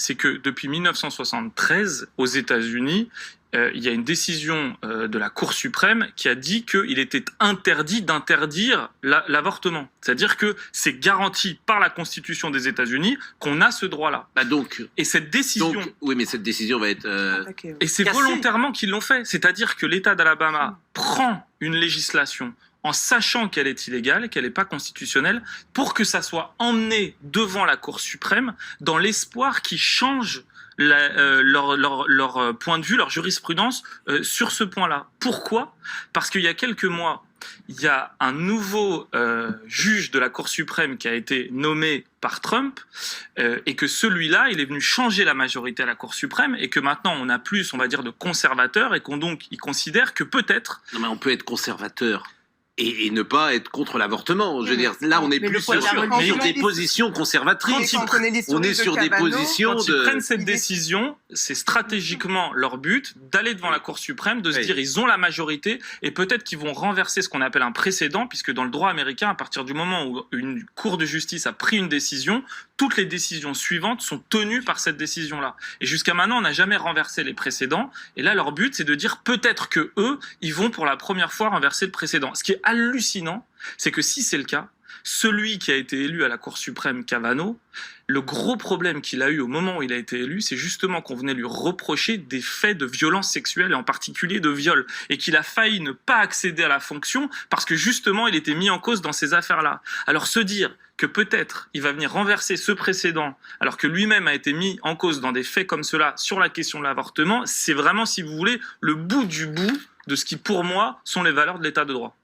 c'est que depuis 1973, aux États-Unis, il y a une décision de la Cour suprême qui a dit qu'il était interdit d'interdire l'avortement. C'est-à-dire que c'est garanti par la Constitution des États-Unis qu'on a ce droit-là. Et cette décision... oui, mais cette décision va être... Et c'est volontairement qu'ils l'ont fait. C'est-à-dire que l'État d'Alabama prend une législation en sachant qu'elle est illégale, qu'elle n'est pas constitutionnelle, pour que ça soit emmené devant la Cour suprême dans l'espoir qu'ils changent leur point de vue, leur jurisprudence sur ce point-là. Pourquoi ? Parce qu'il y a quelques mois, il y a un nouveau juge de la Cour suprême qui a été nommé par Trump et que celui-là, il est venu changer la majorité à la Cour suprême et que maintenant on a plus, on va dire, de conservateurs et qu'on donc il considère que peut-être... Non mais on peut être conservateur et ne pas être contre l'avortement. Je veux dire, là, on est plus sur des positions conservatrices. On est sur des positions Quand ils prennent cette décision, c'est stratégiquement leur but d'aller devant la Cour suprême, de se dire ils ont la majorité et peut-être qu'ils vont renverser ce qu'on appelle un précédent, puisque dans le droit américain, à partir du moment où une cour de justice a pris une décision, toutes les décisions suivantes sont tenues par cette décision-là. Et jusqu'à maintenant, on n'a jamais renversé les précédents. Et là, leur but, c'est de dire peut-être que eux, ils vont pour la première fois renverser le précédent. Ce qui est hallucinant, c'est que si c'est le cas, celui qui a été élu à la Cour suprême, Kavanaugh, le gros problème qu'il a eu au moment où il a été élu, c'est justement qu'on venait lui reprocher des faits de violence sexuelle et en particulier de viol, et qu'il a failli ne pas accéder à la fonction parce que justement il était mis en cause dans ces affaires-là. Alors se dire que peut-être il va venir renverser ce précédent alors que lui-même a été mis en cause dans des faits comme cela sur la question de l'avortement, c'est vraiment, si vous voulez, le bout du bout de ce qui pour moi sont les valeurs de l'état de droit.